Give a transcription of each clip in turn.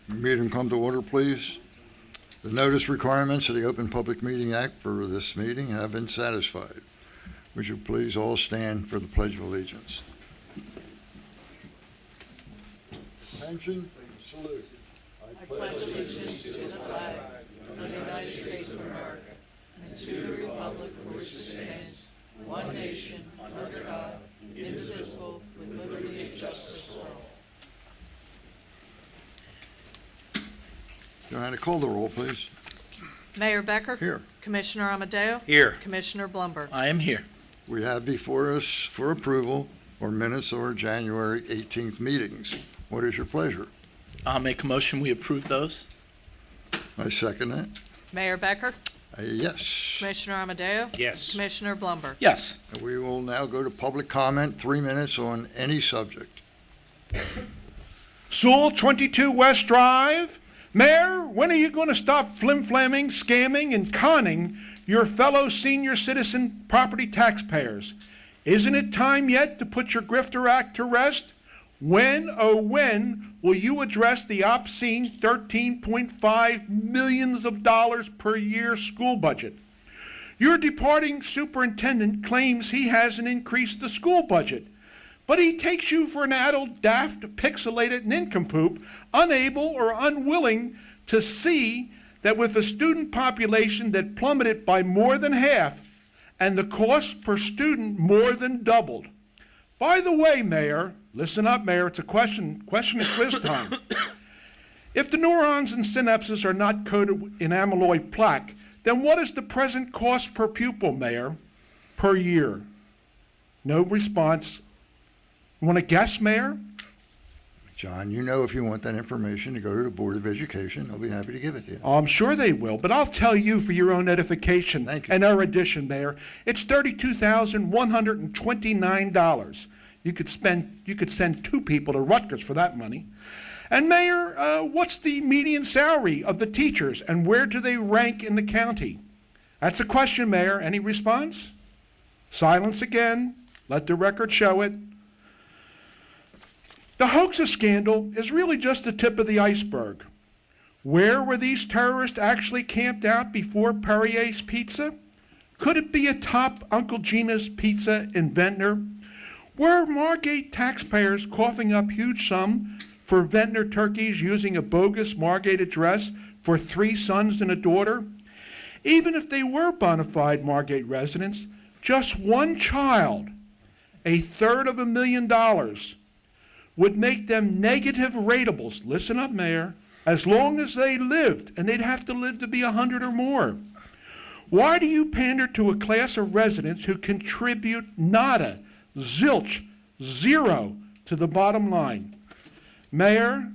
Meeting come to order, please. The notice requirements of the Open Public Meeting Act for this meeting have been satisfied. Would you please all stand for the Pledge of Allegiance? Attention, salute. I pledge allegiance to the flag of the United States of America and to the republic for which it stands, one nation, under God, indivisible, with liberty and justice for all. Joanna, call the roll, please. Mayor Becker? Here. Commissioner Amadeo? Here. Commissioner Blumberg? I am here. We have before us for approval or minutes of our January 18th meetings. What is your pleasure? I'll make a motion we approve those. I second that. Mayor Becker? Yes. Commissioner Amadeo? Yes. Commissioner Blumberg? Yes. We will now go to public comment, 3 minutes on any subject. Sewell, 22 West Drive. Mayor, when are you going to stop flim-flamming, scamming, and conning your fellow senior citizen property taxpayers? Isn't it time yet to put your Grifter Act to rest? When, oh when, will you address the obscene $13.5 million per year school budget? Your departing superintendent claims he hasn't increased the school budget, but he takes you for an addled, daft, pixelated nincompoop, unable or unwilling to see that with a student population that plummeted by more than half and the cost per student more than doubled. By the way, Mayor, listen up, Mayor, it's a question and quiz time. If the neurons and synapses are not coated in amyloid plaque, then what is the present cost per pupil, Mayor, per year? No response. You want to guess, Mayor? John, you know if you want that information to go to the Board of Education, they'll be happy to give it to you. Oh, I'm sure they will, but I'll tell you for your own edification Thank you. and erudition, Mayor. It's $32,129. You could send 2 people to Rutgers for that money. And Mayor, what's the median salary of the teachers, and where do they rank in the county? That's a question, Mayor. Any response? Silence again. Let the record show it. The hoaxer scandal is really just the tip of the iceberg. Where were these terrorists actually camped out before Perrier's Pizza? Could it be atop Uncle Gina's Pizza in Ventnor? Were Margate taxpayers coughing up huge sums for Ventnor turkeys using a bogus Margate address for 3 sons and a daughter? Even if they were bona fide Margate residents, just one child, $250,000, would make them negative ratables, listen up, Mayor, as long as they lived, and they'd have to live to be 100 or more. Why do you pander to a class of residents who contribute nada, zilch, zero to the bottom line? Mayor,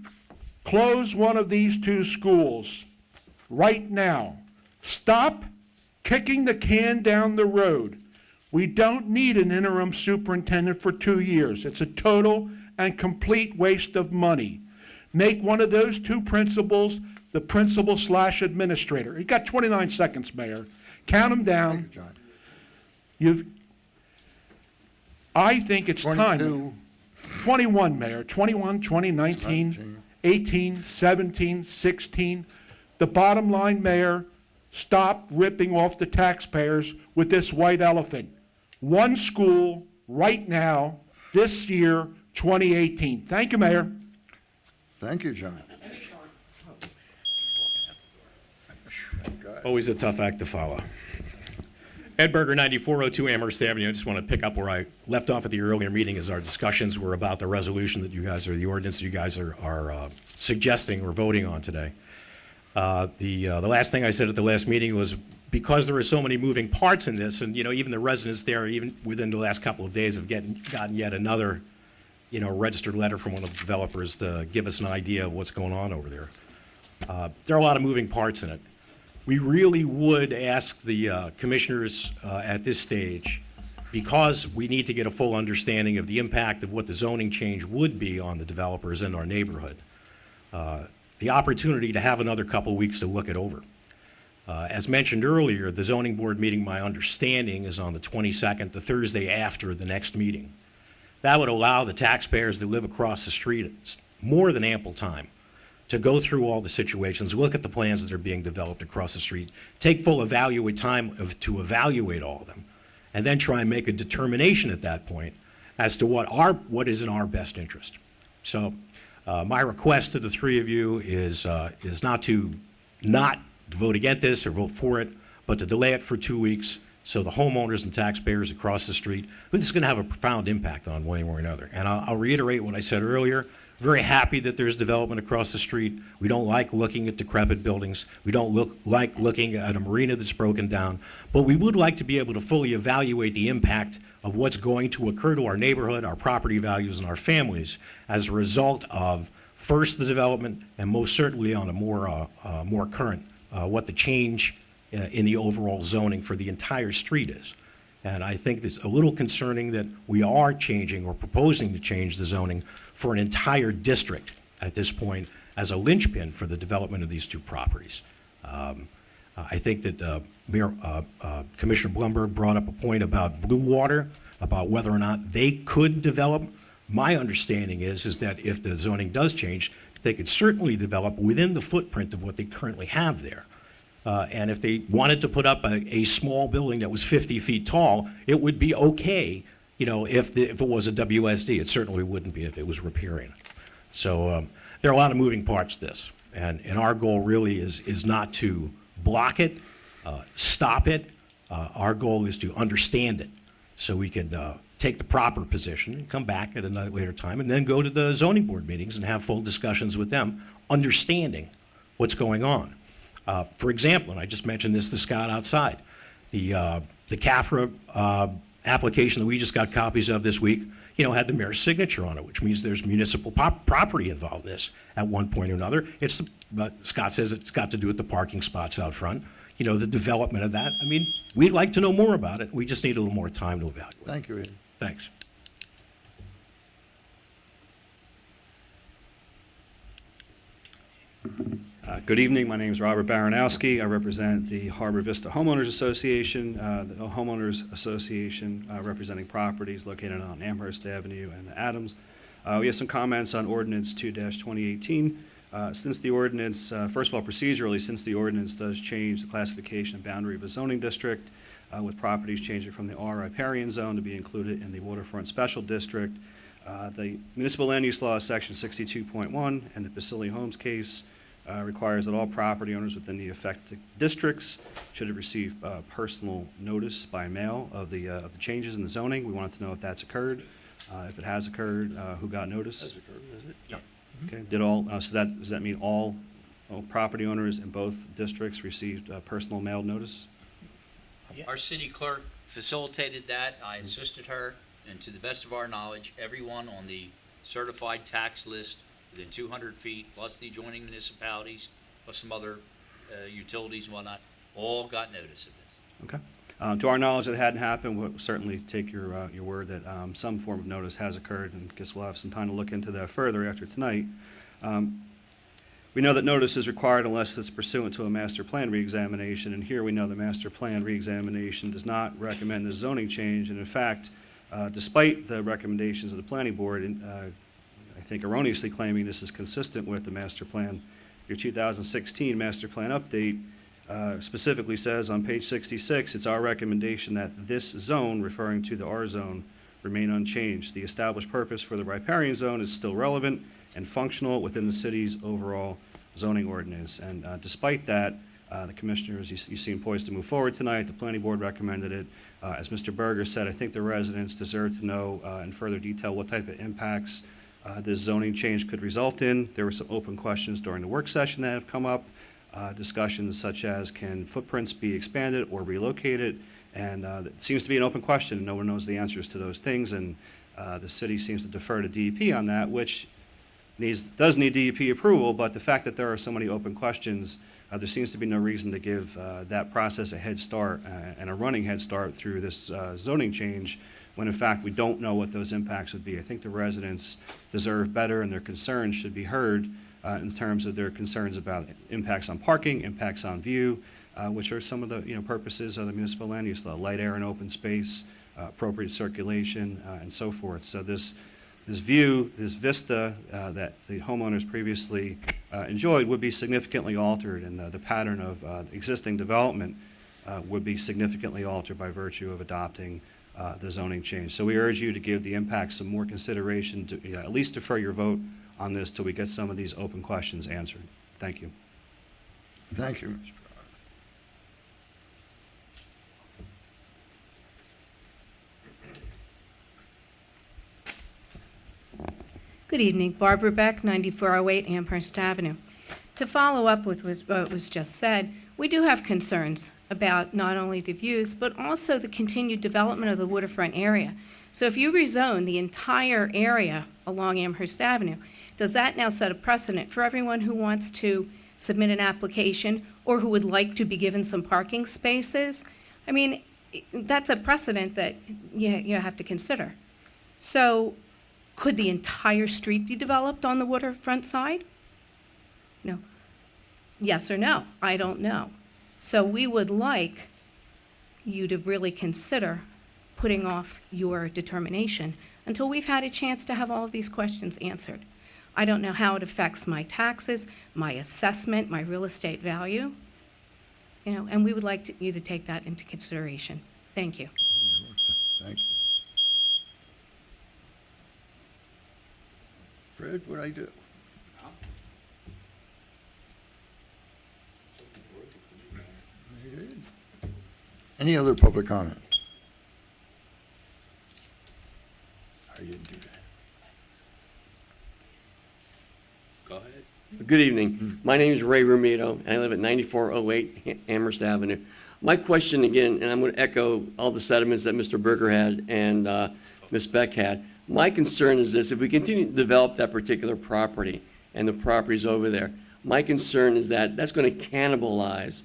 close one of these 2 schools right now. Stop kicking the can down the road. We don't need an interim superintendent for 2 years. It's a total and complete waste of money. Make one of those 2 principals the principal/administrator. You got 29 seconds, Mayor. Count them down. Thank you, John. I think it's 22. time. 21, Mayor. 21, 20, 19, 18, 17, 16. The bottom line, Mayor, stop ripping off the taxpayers with this white elephant. 1 school right now, this year, 2018. Thank you, Mayor. Thank you, John. Always a tough act to follow. Ed Berger, 9402 Amherst Avenue. I just want to pick up where I left off at the earlier meeting as our discussions were about the resolution that you guys, or the ordinance that you guys are suggesting or voting on today. The last thing I said at the last meeting was because there are so many moving parts in this, and even the residents there, even within the last couple of days, have gotten yet another registered letter from one of the developers to give us an idea of what's going on over there. There are a lot of moving parts in it. We really would ask the commissioners at this stage, because we need to get a full understanding of the impact of what the zoning change would be on the developers in our neighborhood, the opportunity to have another couple of weeks to look it over. As mentioned earlier, the zoning board meeting, my understanding, is on the 22nd, the Thursday after the next meeting. That would allow the taxpayers that live across the street more than ample time to go through all the situations, look at the plans that are being developed across the street, take full to evaluate all of them, and then try and make a determination at that point as to what is in our best interest. So my request to the three of you is not to vote against this or vote for it, but to delay it for 2 weeks so the homeowners and taxpayers across the street, who this is going to have a profound impact on one way or another. And I'll reiterate what I said earlier. Very happy that there's development across the street. We don't like looking at decrepit buildings. We don't like looking at a marina that's broken down. But we would like to be able to fully evaluate the impact of what's going to occur to our neighborhood, our property values, and our families as a result of, first, the development, and most certainly on a more current, what the change in the overall zoning for the entire street is. And I think it's a little concerning that we are changing or proposing to change the zoning for an entire district at this point as a linchpin for the development of these two properties. I think that Commissioner Blumberg brought up a point about Blue Water, about whether or not they could develop. My understanding is that if the zoning does change, they could certainly develop within the footprint of what they currently have there. And if they wanted to put up a small building that was 50 feet tall, it would be okay, if it was a WSD. It certainly wouldn't be if it was riparian. So there are a lot of moving parts to this. And our goal really is not to block it, stop it. Our goal is to understand it so we can take the proper position and come back at a later time and then go to the zoning board meetings and have full discussions with them, understanding what's going on. For example, and I just mentioned this to Scott outside, the CAFRA application that we just got copies of this week, had the mayor's signature on it, which means there's municipal property involved in this at one point or another. Scott says it's got to do with the parking spots out front, the development of that. I mean, we'd like to know more about it. We just need a little more time to evaluate. Thank you, Ed. Thanks. Good evening. My name is Robert Baranowski. I represent the Harbor Vista Homeowners Association, the Homeowners Association representing properties located on Amherst Avenue and Adams. We have some comments on Ordinance 2-2018. Since the ordinance, first of all, procedurally, since the ordinance does change the classification and boundary of a zoning district, with properties changing from the R riparian zone to be included in the waterfront special district, the municipal land use law, section 62.1, and the Basili Homes case requires that all property owners within the affected districts should have received personal notice by mail of the changes in the zoning. We wanted to know if that's occurred. If it has occurred, who got notice? Has occurred, has it? Yeah. Okay. Does that mean all property owners in both districts received personal mail notice? Our city clerk facilitated that. I assisted her, and to the best of our knowledge, everyone on the certified tax list within 200 feet, plus the adjoining municipalities, plus some other utilities and whatnot, all got notice of this. Okay. To our knowledge, it hadn't happened. We'll certainly take your word that some form of notice has occurred, and I guess we'll have some time to look into that further after tonight. We know that notice is required unless it's pursuant to a master plan reexamination, and here we know the master plan reexamination does not recommend the zoning change, and in fact, despite the recommendations of the planning board, I think erroneously claiming this is consistent with the master plan, your 2016 master plan update specifically says on page 66, it's our recommendation that this zone, referring to the R zone, remain unchanged. The established purpose for the riparian zone is still relevant and functional within the city's overall zoning ordinance. And despite that, the commissioners, you seem poised to move forward tonight. The planning board recommended it. As Mr. Berger said, I think the residents deserve to know in further detail what type of impacts this zoning change could result in. There were some open questions during the work session that have come up, discussions such as can footprints be expanded or relocated, and it seems to be an open question, and no one knows the answers to those things, and the city seems to defer to DEP on that, which does need DEP approval, but the fact that there are so many open questions, there seems to be no reason to give that process a head start and a running head start through this zoning change, when in fact we don't know what those impacts would be. I think the residents deserve better, and their concerns should be heard in terms of their concerns about impacts on parking, impacts on view, which are some of the purposes of the municipal land use law: light, air, and open space, appropriate circulation, and so forth. So this view, this vista that the homeowners previously enjoyed would be significantly altered, and the pattern of existing development would be significantly altered by virtue of adopting the zoning change. So we urge you to give the impact some more consideration, to at least defer your vote on this till we get some of these open questions answered. Thank you. Thank you, Mr. Good evening. Barbara Beck, 9408 Amherst Avenue. To follow up with what was just said, we do have concerns about not only the views, but also the continued development of the waterfront area. So if you rezone the entire area along Amherst Avenue, does that now set a precedent for everyone who wants to submit an application or who would like to be given some parking spaces? I mean, that's a precedent that you have to consider. So could the entire street be developed on the waterfront side? No. Yes or no? I don't know. So we would like you to really consider putting off your determination until we've had a chance to have all of these questions answered. I don't know how it affects my taxes, my assessment, my real estate value, and we would like you to take that into consideration. Thank you. Thank you. Fred, what'd I do? I did. Any other public comment? I didn't do that. Go ahead. Good evening. My name is Ray Romito, and I live at 9408 Amherst Avenue. My question again, and I'm going to echo all the sentiments that Mr. Berger had and Ms. Beck had. My concern is this: if we continue to develop that particular property and the properties over there, my concern is that that's going to cannibalize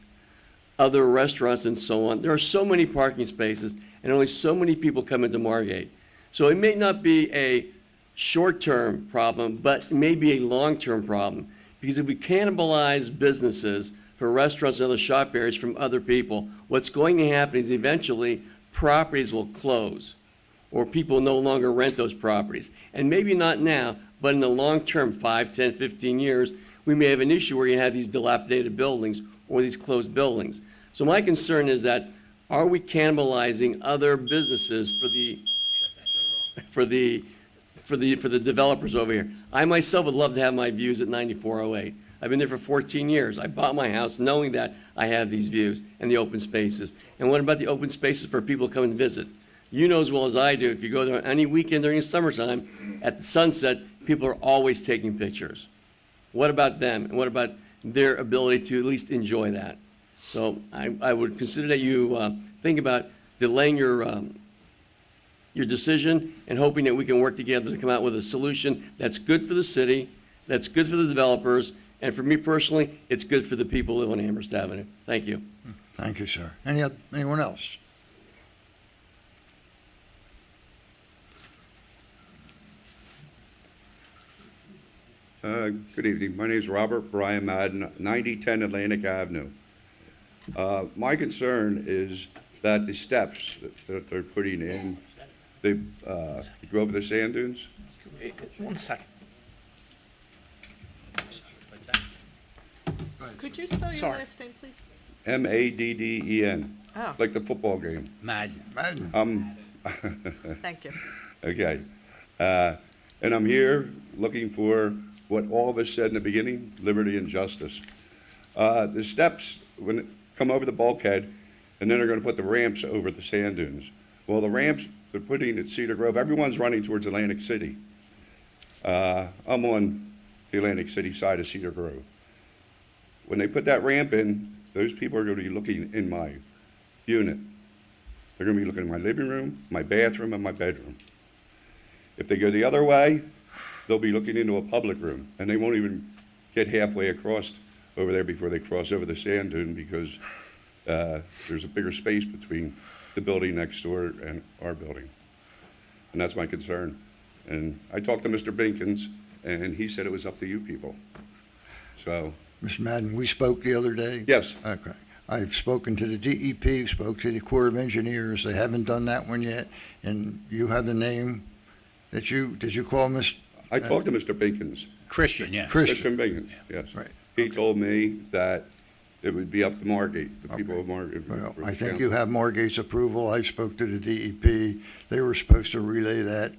other restaurants and so on. There are so many parking spaces and only so many people come into Margate. So it may not be a short-term problem, but it may be a long-term problem. Because if we cannibalize businesses for restaurants and other shop areas from other people, what's going to happen is eventually properties will close, or people will no longer rent those properties. And maybe not now, but in the long term, 5, 10, 15 years, we may have an issue where you have these dilapidated buildings or these closed buildings. So my concern is that, are we cannibalizing other businesses for the developers over here? I myself would love to have my views at 9408. I've been there for 14 years. I bought my house knowing that I have these views and the open spaces. And what about the open spaces for people to come and visit? You know as well as I do, if you go there any weekend during the summertime, at sunset, people are always taking pictures. What about them? And what about their ability to at least enjoy that? So I would consider that you think about delaying your decision and hoping that we can work together to come out with a solution that's good for the city, that's good for the developers, and for me personally, it's good for the people who live on Amherst Avenue. Thank you. Thank you, sir. Anyone else? Good evening. My name is Robert Brian Madden, 9010 Atlantic Avenue. My concern is that the steps that they're putting in, they go over the sand dunes. One second. Could you spell your Sorry. last name, please? Madden, Oh, like the football game. Madden. Madden. thank you. Okay. And I'm here looking for what all of us said in the beginning, liberty and justice. The steps, when it come over the bulkhead, and then they're going to put the ramps over the sand dunes. Well, the ramps they're putting at Cedar Grove, everyone's running towards Atlantic City. I'm on the Atlantic City side of Cedar Grove. When they put that ramp in, those people are going to be looking in my unit. They're going to be looking in my living room, my bathroom, and my bedroom. If they go the other way, they'll be looking into a public room, and they won't even get halfway across over there before they cross over the sand dune, because there's a bigger space between the building next door and our building. And that's my concern. And I talked to Mr. Binkins, and he said it was up to you people. So, Mr. Madden, we spoke the other day? yes. Okay. I've spoken to the DEP, spoke to the Corps of Engineers. They haven't done that one yet. And you have the name that did you call Miss? I talked to Mr. Binkins, Christian, yeah. Christian. Christian Binkins, yes. Right. He told me that it would be up to Margate, the people of Margate. Well, I think you have Margate's approval. I spoke to the DEP. They were supposed to relay that.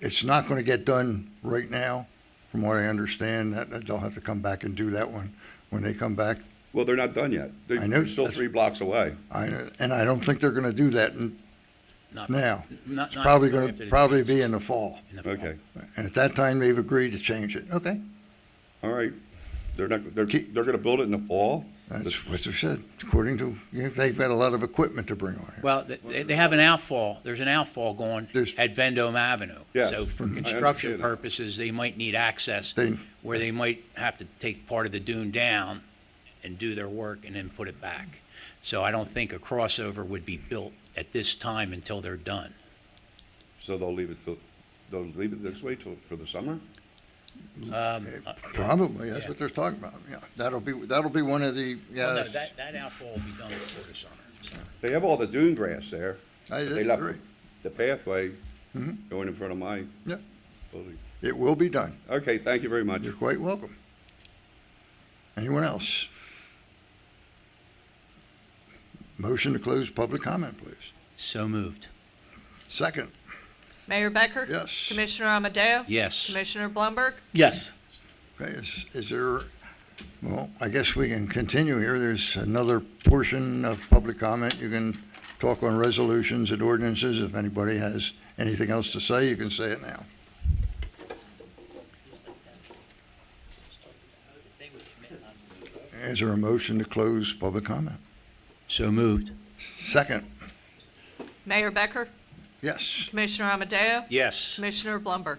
It's not going to get done right now, from what I understand. That they'll have to come back and do that one when they come back. Well, they're not done yet. I know, They're still that's- 3 blocks away. And I don't think they're going to do that Not- now. not- It's not probably after going to the- be in the fall. in the fall. Okay, And at that time, they've agreed to change it. Okay, all right. They're going to build it in the fall? that's what they said. According to, they've got a lot of equipment to bring on here. Well, they have an outfall, there's an outfall going There's- at Vendome Avenue. Yeah. So for Mhm. I construction understand that. purposes, they might need access They- where they might have to take part of the dune down and do their work and then put it back. So I don't think a crossover would be built at this time until they're done. So they'll leave it this way for the summer? Probably, that's what they're talking about. Yeah, that'll be one of the, Well, no, yeah. that outfall will be done before the summer. So. They have all the dune grass there. I They left agree. the pathway Mhm. going in front of my Yeah, building. it will be done. Okay, thank you very much. You're quite welcome. Anyone else? Motion to close public comment, please. So moved. Second, Mayor Becker? yes. Commissioner Amadeo? Yes. Commissioner Blumberg? Yes. Okay, is there, well, I guess we can continue here. There's another portion of public comment. You can talk on resolutions and ordinances. If anybody has anything else to say, you can say it now. Is there a motion to close public comment? So moved. Second, Mayor Becker? yes. Commissioner Amadeo? Yes. Commissioner Blumberg?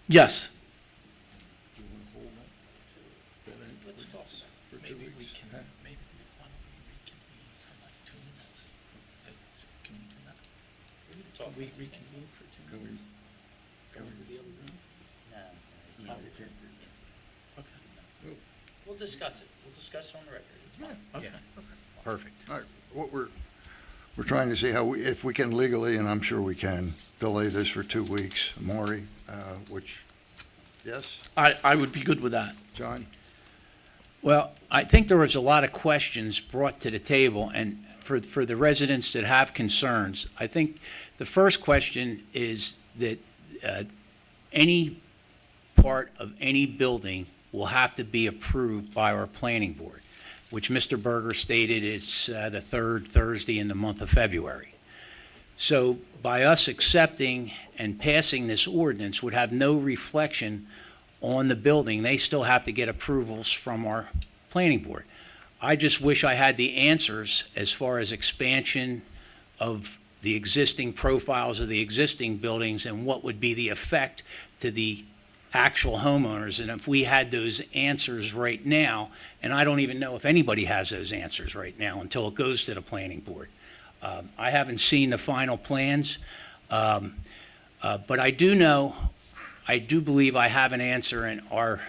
Yes. We'll discuss it. We'll discuss it on the record. It's fine. Yeah. Perfect. All right, what we're trying to see how if we can legally, and I'm sure we can, delay this for 2 weeks. Maury, which, yes, I would be good with that. John? Well, I think there was a lot of questions brought to the table, and for the residents that have concerns, I think the first question is that any part of any building will have to be approved by our planning board, which Mr. Berger stated is the third Thursday in the month of February. So by us accepting and passing this ordinance would have no reflection on the building. They still have to get approvals from our planning board. I just wish I had the answers as far as expansion of the existing profiles of the existing buildings and what would be the effect to the actual homeowners. And if we had those answers right now, and I don't even know if anybody has those answers right now until it goes to the planning board. I haven't seen the final plans, but I do know, I do believe I have an answer, and our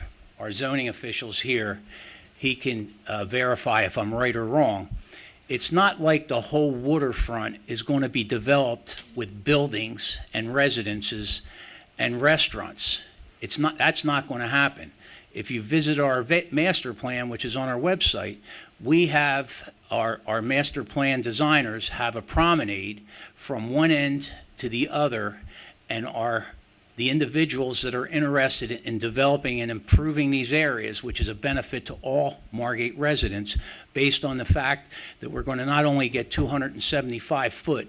zoning officials here, he can verify if I'm right or wrong. It's not like the whole waterfront is going to be developed with buildings and residences and restaurants. It's not, that's not going to happen. If you visit our master plan, which is on our website, we have our master plan designers have a promenade from one end to the other, and the individuals that are interested in developing and improving these areas, which is a benefit to all Margate residents, based on the fact that we're going to not only get 275 foot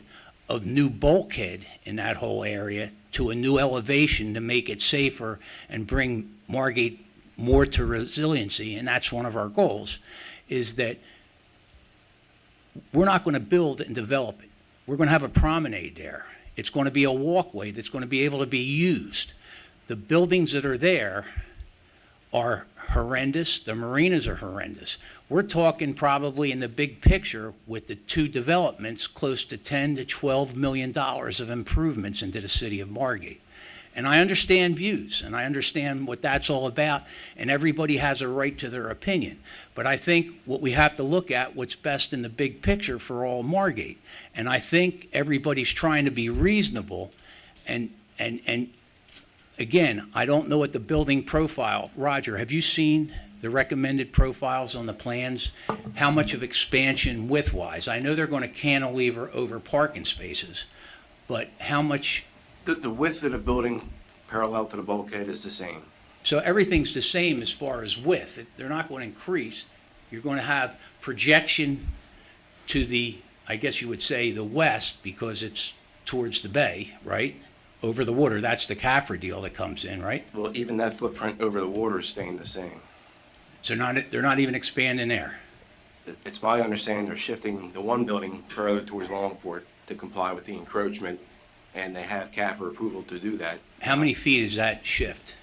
of new bulkhead in that whole area to a new elevation to make it safer and bring Margate more to resiliency, and that's one of our goals, is that we're not going to build and develop it. We're going to have a promenade there. It's going to be a walkway that's going to be able to be used. The buildings that are there are horrendous. The marinas are horrendous. We're talking probably in the big picture with the two developments close to $10 to $12 million of improvements into the city of Margate. And I understand views, and I understand what that's all about, and everybody has a right to their opinion. But I think what we have to look at, what's best in the big picture for all Margate. And I think everybody's trying to be reasonable, and again, I don't know what the building profile, Roger, have you seen the recommended profiles on the plans? How much of expansion width-wise? I know they're going to cantilever over parking spaces, but how much? The width of the building parallel to the bulkhead is the same. So everything's the same as far as width. They're not going to increase. You're going to have projection to the, I guess you would say, the west, because it's towards the bay, right? Over the water. That's the CAFRA deal that comes in, right? Well, even that footprint over the water is staying the same. So they're not even expanding there. It's my understanding they're shifting the one building further towards Longport to comply with the encroachment, and they have CAFRA approval to do that. How many feet is that shift?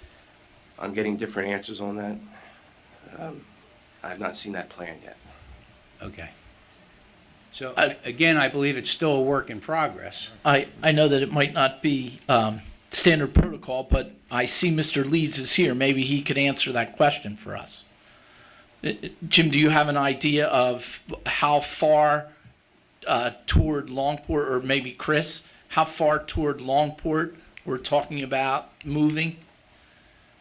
I'm getting different answers on that. I've not seen that plan yet. Okay. So again, I believe it's still a work in progress. I know that it might not be standard protocol, but I see Mr. Leeds is here. Maybe he could answer that question for us. Jim, do you have an idea of how far toward Longport, or maybe Chris, how far toward Longport we're talking about moving?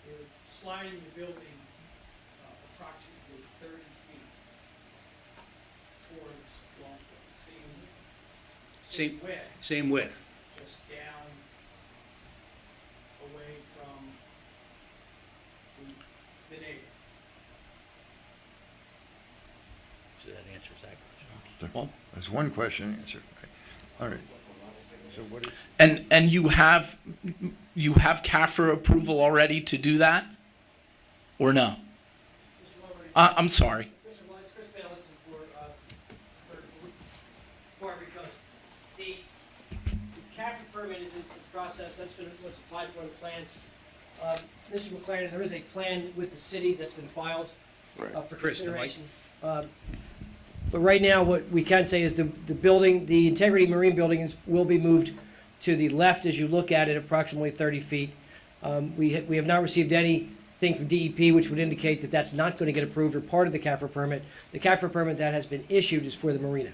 We're sliding the building approximately 30 feet towards Longport. Same width, Same width. just down away from the neighbor. So that answers that question. Well, That's one question answered. All right. So what is? and you have CAFRA approval already to do that, or no? I'm sorry. Mr. Wise, Chris Bailison for Margate Coast. The CAFRA permit is in process. That's been what's applied for in the plan. Mr. McLaren, there is a plan with the city that's been filed for Chris, the mic. consideration. But right now, what we can say is the building, the Integrity Marine Building will be moved to the left as you look at it, approximately 30 feet. We have not received anything from DEP which would indicate that that's not going to get approved or part of the CAFRA permit. The CAFRA permit that has been issued is for the marina.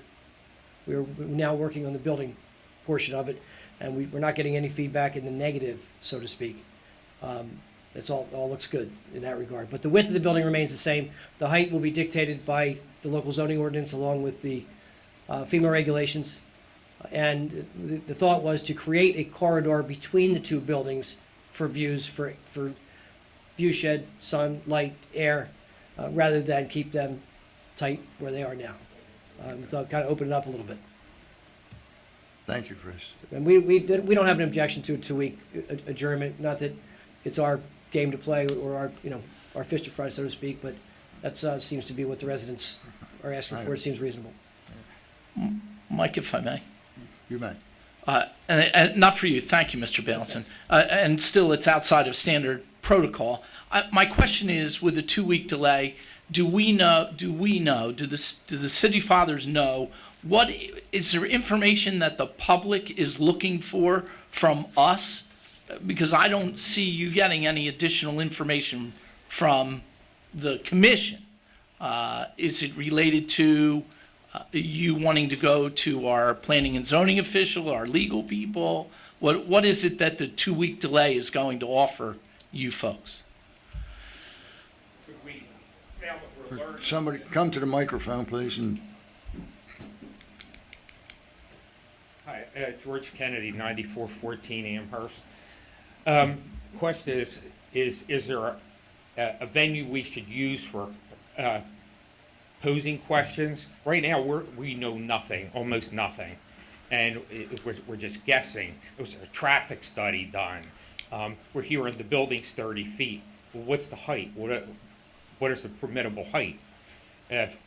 We're now working on the building portion of it, and we're not getting any feedback in the negative, so to speak. It's all looks good in that regard. But the width of the building remains the same. The height will be dictated by the local zoning ordinance along with the FEMA regulations. And the thought was to create a corridor between the two buildings for views, for view shed, sun, light, air, rather than keep them tight where they are now. We thought kind of open it up a little bit. Thank you, Chris. And we don't have an objection to a 2-week adjournment. Not that it's our game to play or our fish to fry, so to speak, but that seems to be what the residents are asking for. It seems reasonable. Mike, if I may. You may. And not for you. Thank you, Mr. Bailison. And still, it's outside of standard protocol. My question is, with a 2-week delay, do the city fathers know what is there information that the public is looking for from us? Because I don't see you getting any additional information from the commission. Is it related to you wanting to go to our planning and zoning official, our legal people? What is it that the 2-week delay is going to offer you folks? Somebody come to the microphone, please, and Hi, George Kennedy, 9414 Amherst. Question is there a venue we should use for posing questions? Right now, we know nothing, almost nothing, and we're just guessing. There was a traffic study done. We're hearing the building's 30 feet. Well, what's the height? What is the permittable height? If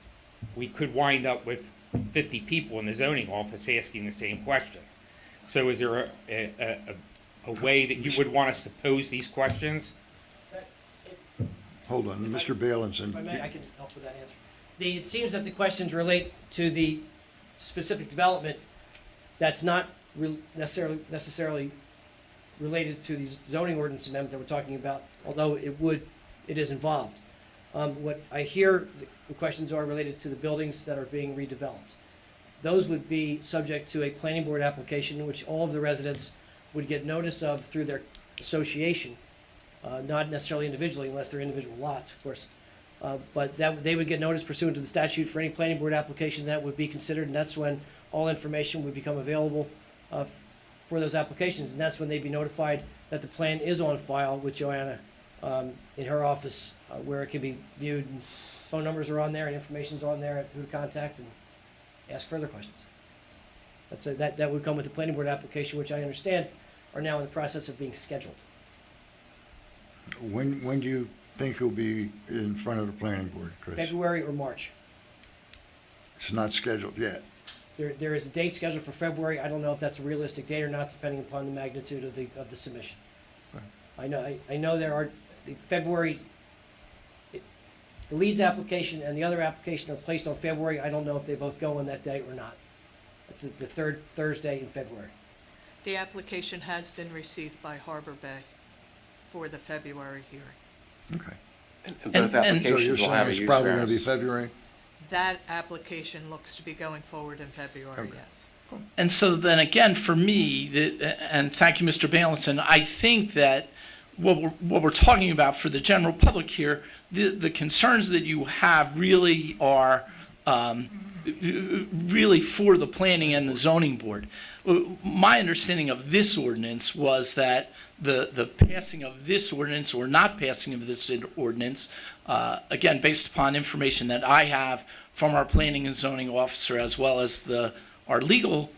we could wind up with 50 people in the zoning office asking the same question. So is there a way that you would want us to pose these questions? hold on, Mr. Bailison. If I may, I can help with that answer. It seems that the questions relate to the specific development that's not necessarily related to the zoning ordinance amendment that we're talking about, although it is involved. What I hear the questions are related to the buildings that are being redeveloped. Those would be subject to a planning board application in which all of the residents would get notice of through their association, not necessarily individually unless they're individual lots, of course. But that they would get notice pursuant to the statute for any planning board application that would be considered, and that's when all information would become available for those applications, and that's when they'd be notified that the plan is on file with Joanna in her office, where it can be viewed, and phone numbers are on there, and information's on there, who to contact, and ask further questions. That would come with the planning board application, which I understand are now in the process of being scheduled. When do you think he'll be in front of the planning board, Chris? February or March. It's not scheduled yet. There is a date scheduled for February. I don't know if that's a realistic date or not, depending upon the magnitude of the submission. Okay. I know there are the February. The Leeds application and the other application are placed on February. I don't know if they both go on that day or not. That's the third Thursday in February. The application has been received by Harbor Bay for the February hearing. Okay. And both So you're applications will have saying a it's use probably going to be variance. February? That application looks to be going forward in February, Okay. yes. And so then again, for me, and thank you, Mr. Balanson, I think that what we're talking about for the general public here, the concerns that you have really are really for the planning and the zoning board. My understanding of this ordinance was that the passing of this ordinance or not passing of this ordinance, again, based upon information that I have from our planning and zoning officer as well as our legal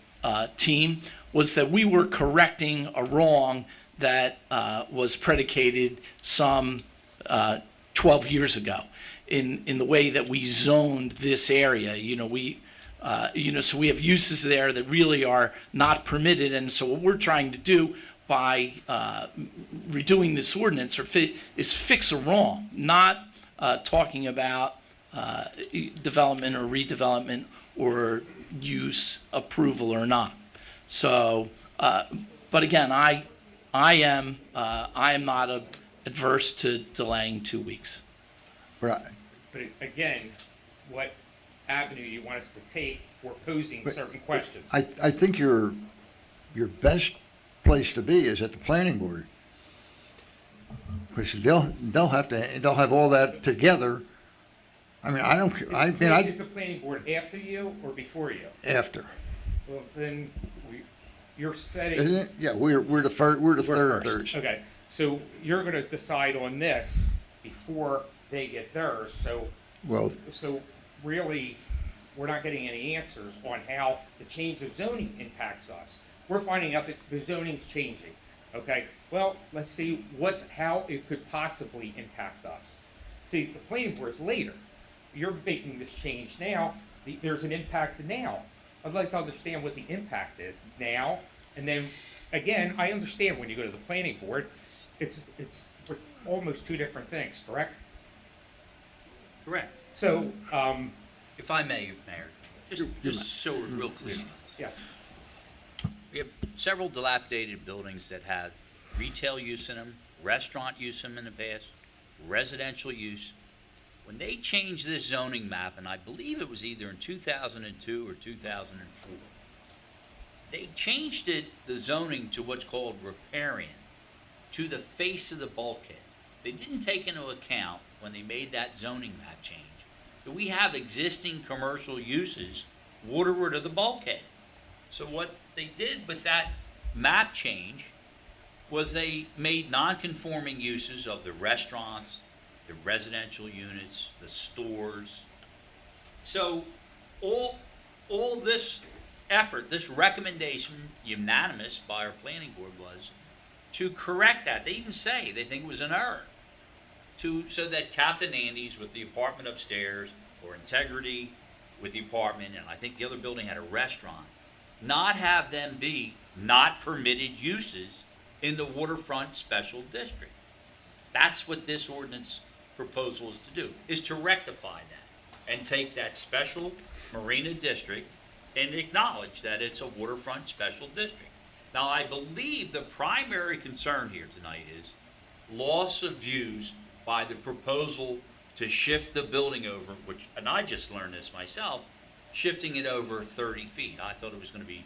team, was that we were correcting a wrong that was predicated some 12 years ago in the way that we zoned this area. So we have uses there that really are not permitted, and so what we're trying to do by redoing this ordinance is fix a wrong, not talking about development or redevelopment or use approval or not. So, but again, I am not adverse to delaying 2 weeks. Right. But again, what avenue you want us to take for posing certain questions? I think your best place to be is at the planning board. Because they'll have all that together. I mean, Is the planning board after you or before you? after, Well, then you're setting. isn't it? Yeah, we're the third Thursday. Okay, so you're gonna decide on this before they get theirs, so really, we're not getting any answers on how the change of zoning impacts us. We're finding out that the zoning's changing, okay? Well, let's see how it could possibly impact us. See, the planning board's later. You're making this change now, there's an impact now. I'd like to understand what the impact is now, and then, again, I understand when you go to the planning board, it's almost two different things, correct? Correct. So, If I may, Mayor, just so we're real clear. yes. We have several dilapidated buildings that have retail use in them, restaurant use in them in the past, residential use. When they changed this zoning map, and I believe it was either in 2002 or 2004, they changed the zoning to what's called riparian, to the face of the bulkhead. They didn't take into account when they made that zoning map change that we have existing commercial uses waterward of the bulkhead. So what they did with that map change was they made non-conforming uses of the restaurants, the residential units, the stores. So all this effort, this recommendation, unanimous by our planning board, was to correct that. They even say they think it was an error, so that Captain Andy's with the apartment upstairs, or Integrity with the apartment, and I think the other building had a restaurant, not have them be not permitted uses in the waterfront special district. That's what this ordinance proposal is to do, is to rectify that and take that special marina district and acknowledge that it's a waterfront special district. Now, I believe the primary concern here tonight is loss of views by the proposal to shift the building over, which, and I just learned this myself, shifting it over 30 feet. I thought it was going to be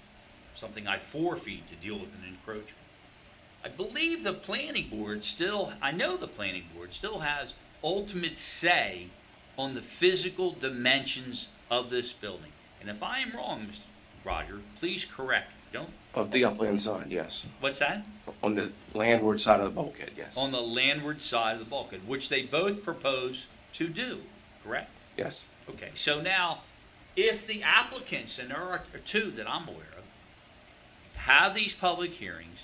something like 4 feet to deal with an encroachment. I believe the planning board still, I know the planning board still has ultimate say on the physical dimensions of this building. And if I am wrong, Mr. Roger, please correct me. Don't. Of the upland side, yes. What's that? On the landward side of the bulkhead, yes. On the landward side of the bulkhead, which they both propose to do, correct? Yes. Okay, so now, if the applicants, and there are two that I'm aware of, have these public hearings,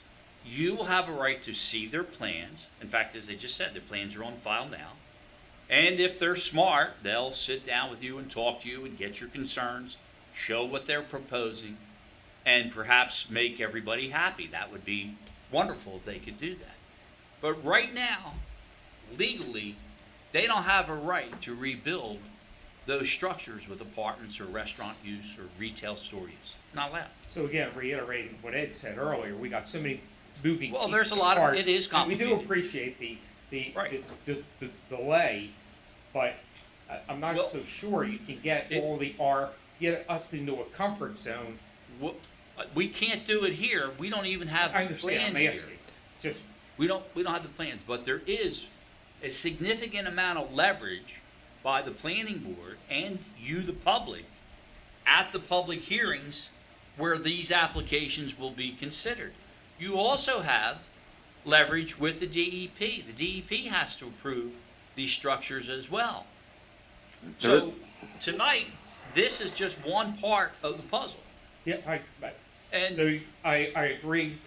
you will have a right to see their plans. In fact, as they just said, the plans are on file now. And if they're smart, they'll sit down with you and talk to you and get your concerns, show what they're proposing, and perhaps make everybody happy. That would be wonderful if they could do that. But right now, legally, they don't have a right to rebuild those structures with apartments or restaurant use or retail store use. Not allowed. So again, reiterating what Ed said earlier, we got so many moving Well, pieces there's a lot of, parts. it is We complicated. do appreciate the Right. delay, but I'm not Well, so sure you can get get us into a comfort zone. We can't do it here. We don't even have I understand, plans I'm here. asking. Just, We don't have the plans, but there is a significant amount of leverage by the planning board and you, the public, at the public hearings where these applications will be considered. You also have leverage with the DEP. The DEP has to approve these structures as well. There is- So tonight, this is just one part of the puzzle. yeah, And so I agree,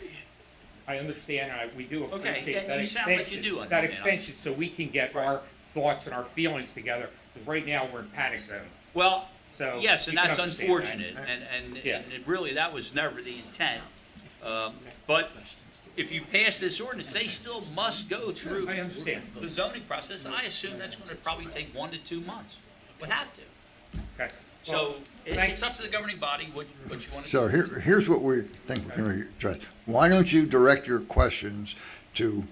I understand, we do Okay, appreciate yeah, that you sound like you extension. do That understand. extension, so we can get our thoughts and our feelings together, because right now we're in panic zone. Well, So yes, and you can that's understand that. unfortunate, and Yeah. it really, that was never the intent. But if you pass this ordinance, they still must go through I understand. the zoning process, and I assume that's gonna probably take 1 to 2 months. Would have to. Okay. So Well, it's up to the governing body what you wanna do. So here's what we think we're going to try. Why don't you direct your questions to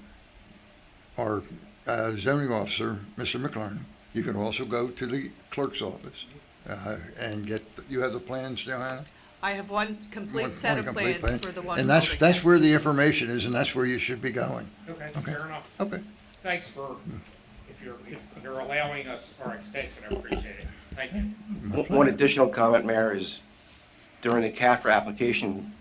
our zoning officer, Mr. McLaren? You can also go to the clerk's office and you have the plans, Johanna? I have one complete set of complete plans plan. for the one. And public that's test. where the information is, and that's where you should be going. Okay, Okay. fair enough. Okay. Thanks for, if you're allowing us our extension, I appreciate it. Thank you. One additional comment, Mayor, is during the CAFR application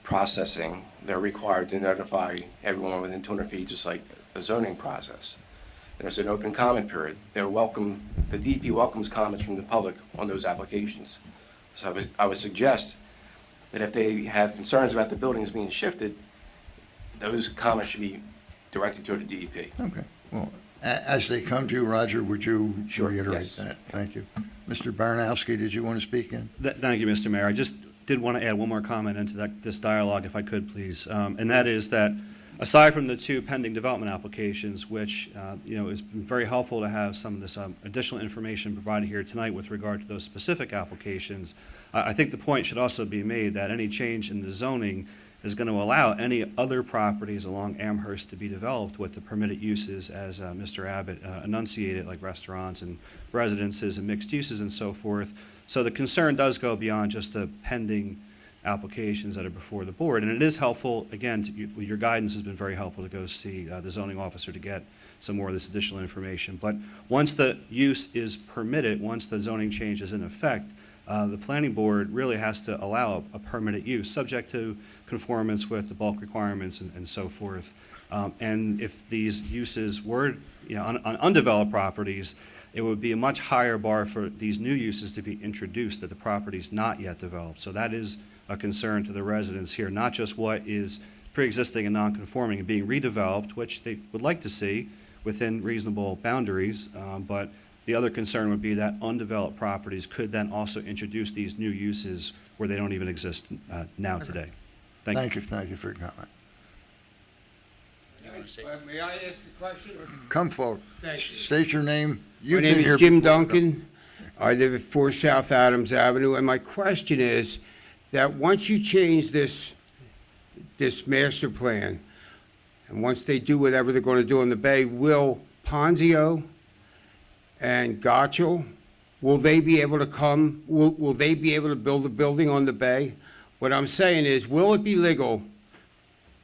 processing, they're required to notify everyone within 200 feet, just like a zoning process. There's an open comment period. The DEP welcomes comments from the public on those applications. So I would suggest that if they have concerns about the buildings being shifted, those comments should be directed to the DEP. Okay. Well, as they come to you, Roger, would you Sure, reiterate yes. that? Thank you. Mr. Baranowski, did you want to speak in? Thank you, Mr. Mayor. I just did want to add one more comment into this dialogue, if I could, please. And that is that aside from the 2 pending development applications, which, it's been very helpful to have some of this additional information provided here tonight with regard to those specific applications, I think the point should also be made that any change in the zoning is going to allow any other properties along Amherst to be developed with the permitted uses as Mr. Abbott enunciated, like restaurants and residences and mixed uses and so forth. So the concern does go beyond just the pending applications that are before the board. And it is helpful, again, your guidance has been very helpful to go see the zoning officer to get some more of this additional information. But once the use is permitted, once the zoning change is in effect, the planning board really has to allow a permitted use, subject to conformance with the bulk requirements and so forth. And if these uses were, on undeveloped properties, it would be a much higher bar for these new uses to be introduced at the properties not yet developed. So that is a concern to the residents here, not just what is pre-existing and non-conforming and being redeveloped, which they would like to see within reasonable boundaries, but the other concern would be that undeveloped properties could then also introduce these new uses where they don't even exist now today. Thank you. Thank you for your comment. May I ask a question? Come forward. Thank you. State your name. My You've name been here is Jim before. Duncan. I live at 4 South Adams Avenue, and my question is that once you change this this master plan, and once they do whatever they're going to do on the bay, will Ponzio and Gotchel, will they be able to come, will they be able to build a building on the bay? What I'm saying is, will it be legal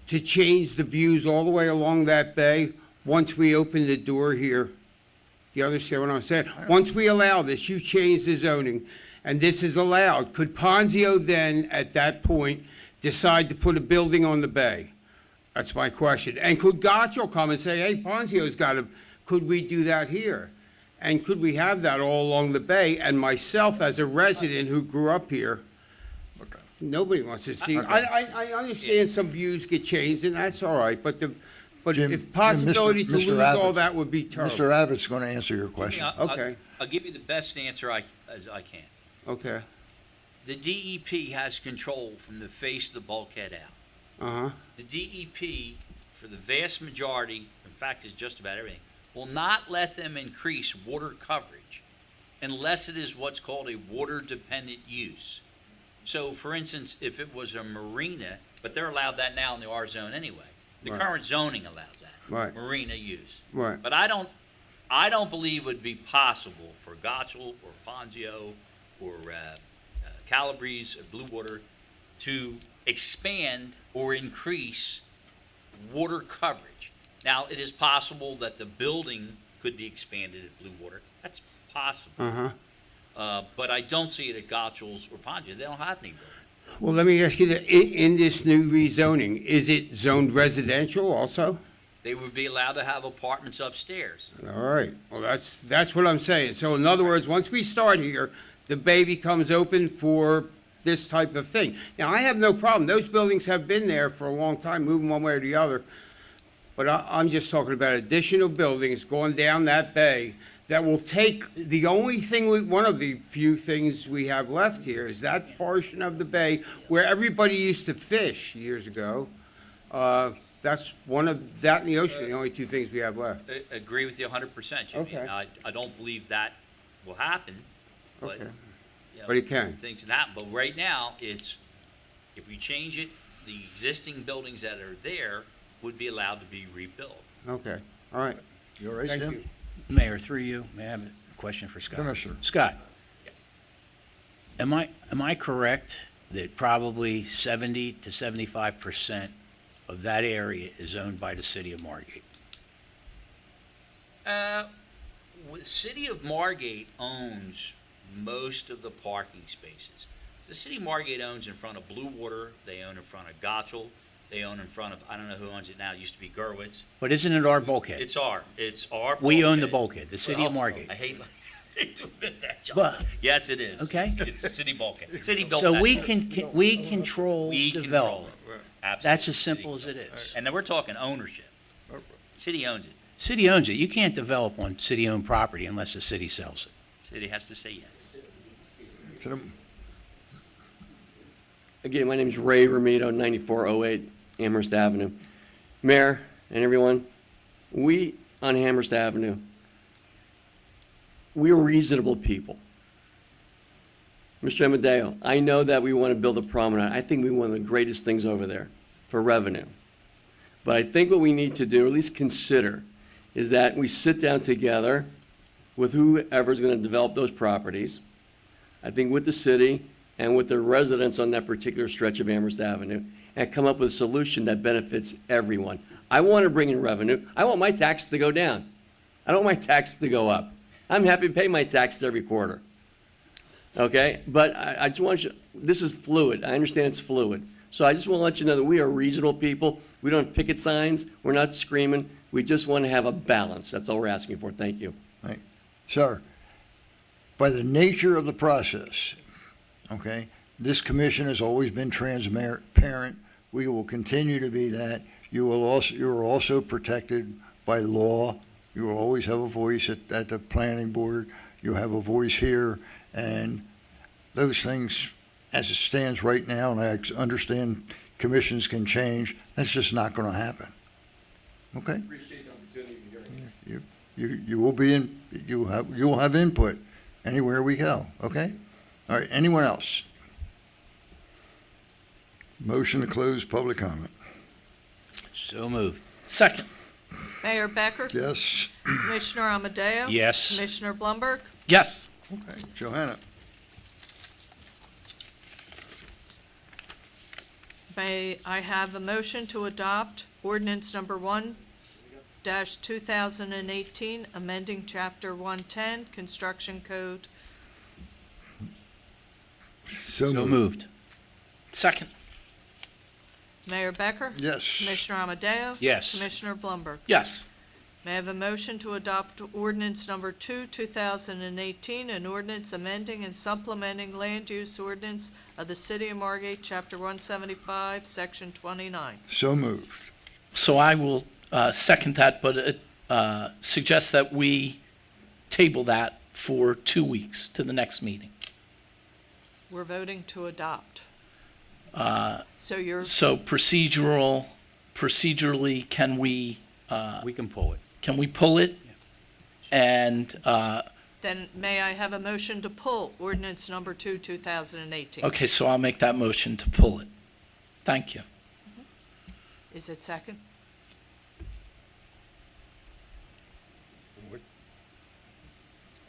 to change the views all the way along that bay once we open the door here? Do you understand what I'm saying? Once we allow this, you change the zoning, and this is allowed. Could Ponzio then, at that point, decide to put a building on the bay? That's my question. And could Gotchel come and say, hey, Ponzio's got a, could we do that here? And could we have that all along the bay? And myself, as a resident who grew up here, nobody wants to see. I understand some views get changed, and that's all right, but if possibility to Mr. lose all Abbott's- that would be terrible. Mr. Abbott's going to answer your question. Okay. I'll give you the best answer as I can. Okay. The DEP has control from the face of the bulkhead out. Uh-huh. The DEP, for the vast majority, in fact, it's just about everything, will not let them increase water coverage unless it is what's called a water-dependent use. So, for instance, if it was a marina, but they're allowed that now in the R zone anyway. The Right. current zoning allows that. Right. Marina use. Right. But I don't believe it would be possible for Gotchel or Ponzio or Calabrese or Blue Water to expand or increase water coverage. Now, it is possible that the building could be expanded at Blue Water. That's possible. Uh-huh. But I don't see it at Gotchel's or Ponzio. They don't have any building. Well, let me ask you, in this new rezoning, is it zoned residential also? They would be allowed to have apartments upstairs. All right, well, that's what I'm saying. So in other words, once we start here, the bay becomes open for this type of thing. Now, I have no problem. Those buildings have been there for a long time, moving one way or the other. But I'm just talking about additional buildings going down that bay that will take, the only thing, one of the few things we have left here is that portion of the bay where everybody used to fish years ago. That's one of, that and the ocean, the only two things we have left. I agree with you 100%, Jimmy. Okay. I don't believe that will happen, but, Okay. you know, But it can. things can happen. But right now, it's, if we change it, the existing buildings that are there would be allowed to be rebuilt. Okay, all right. You all right, Thank Tim? you. Mayor, through you, may I have a question for Scott? Commissioner. Scott, am I correct that probably 70 to 75% of that area is owned by the city of Margate? The city of Margate owns most of the parking spaces. The city of Margate owns in front of Blue Water, they own in front of Gotchel, they own in front of, I don't know who owns it now, it used to be Gerwitz. But isn't it our bulkhead? It's our We own the bulkhead, the city of Margate. I hate to admit that, John. But- Yes, it is. Okay. It's the city bulkhead. City built So that. we control We control development. it. Absolutely. That's as simple as it is. And then we're talking ownership. City owns it. City owns it. You can't develop on city-owned property unless the city sells it. City has to say yes. To the- Again, my name is Ray Romito, 9408 Amherst Avenue. Mayor and everyone, we on Amherst Avenue, we're reasonable people. Mr. Amadeo, I know that we want to build a promenade. I think we want the greatest things over there for revenue. But I think what we need to do, or at least consider, is that we sit down together with whoever's going to develop those properties, I think with the city and with the residents on that particular stretch of Amherst Avenue, and come up with a solution that benefits everyone. I want to bring in revenue. I want my taxes to go down. I don't want my taxes to go up. I'm happy to pay my taxes every quarter. Okay? But I just want you, this is fluid. I understand it's fluid. So I just want to let you know that we are reasonable people. We don't have picket signs. We're not screaming. We just want to have a balance. That's all we're asking for. Thank you. Right. Sir, by the nature of the process, okay, this commission has always been transparent. We will continue to be that. You are also protected by law. You will always have a voice at the planning board. You have a voice here, and those things, as it stands right now, and I understand commissions can change, that's just not going to happen. Okay? Appreciate the opportunity to hear it. You will be in, you will have input anywhere we go, okay? All right, anyone else? Motion to close public comment. So moved. Second. Mayor Becker? Yes. Commissioner Amadeo? Yes. Commissioner Blumberg? Yes. Okay, Johanna. May I have a motion to adopt ordinance number 1-2018, amending Chapter 110, Construction Code? So moved. Second. Mayor Becker? Yes. Commissioner Amadeo? Yes. Commissioner Blumberg? Yes. May I have a motion to adopt ordinance number 2018, an ordinance amending and supplementing land use ordinance of the City of Margate, Chapter 175, Section 29? So moved. So I will second that, but suggest that we table that for 2 weeks to the next meeting. We're voting to adopt. So you're, So procedurally, can we can pull it. can we pull it? And then may I have a motion to pull ordinance number 2018? okay, so I'll make that motion to pull it. Thank you. Is it second?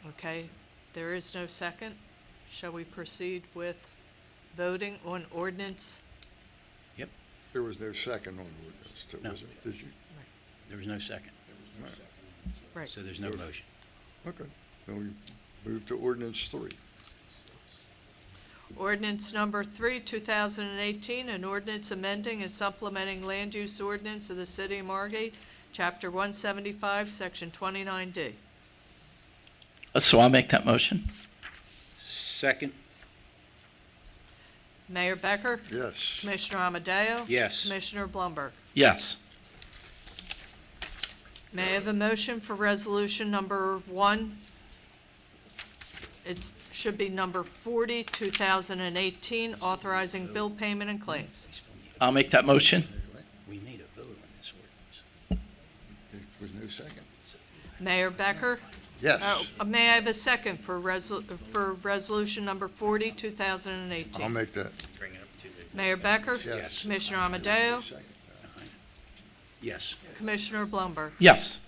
Okay, there is no second. Shall we proceed with voting on ordinance? There was no second on the ordinance, No. was it? Did you? There was no second, Right. so there's no motion. Okay. Then we move to ordinance 3. Ordinance number 3, 2018, an ordinance amending and supplementing land use ordinance of the City of Margate, Chapter 175, Section 29D. So I'll make that motion. Second? Mayor Becker? Yes. Commissioner Amadeo? Yes. Commissioner Blumberg? Yes. May I have a motion for resolution number 1? It should be number 40, 2018, authorizing bill payment and claims. I'll make that motion. We need a vote on this ordinance. There was no second. Mayor Becker? Yes. May I have a second for resolution number 40, 2018? I'll make that. Bring it up to the Mayor Becker? Yes. Commissioner Amadeo? Yes. Commissioner Blumberg? Yes.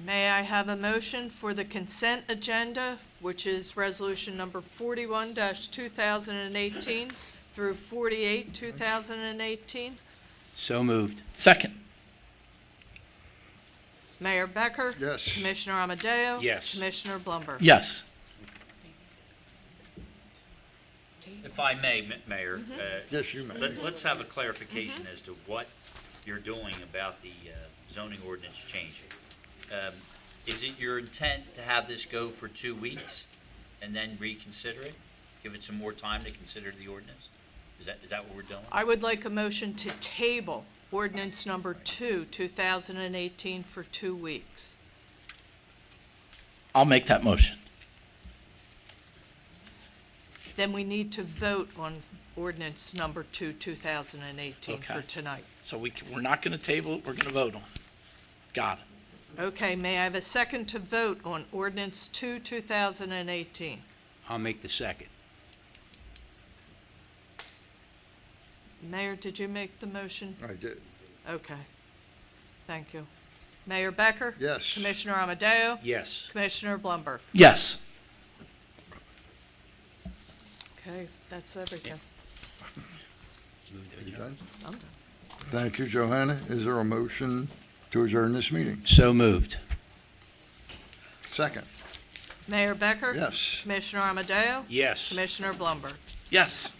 May I have a motion for the consent agenda, which is resolution number 41-2018 through 48, 2018? So moved. Second. Mayor Becker? Yes. Commissioner Amadeo? Yes. Commissioner Blumberg? Yes. If I may, Mayor, Yes, you may. let's have a clarification as to what you're doing about the zoning ordinance changing. Is it your intent to have this go for 2 weeks and then reconsider it? Give it some more time to consider the ordinance? Is that what we're doing? I would like a motion to table ordinance number 2, 2018 for 2 weeks. I'll make that motion. Then we need to vote on ordinance number 2, 2018 for Okay. tonight. So we're not going to table it, we're going to vote on it. Got it. Okay, may I have a second to vote on ordinance 2, 2018? I'll make the second. Mayor, did you make the motion? I did. Okay. Thank you. Mayor Becker? Yes. Commissioner Amadeo? Yes. Commissioner Blumberg? Yes. Okay, that's everything. Are you done? I'm done. Thank you, Johanna. Is there a motion to adjourn this meeting? So moved. Second. Mayor Becker? Yes. Commissioner Amadeo? Yes. Commissioner Blumberg? Yes.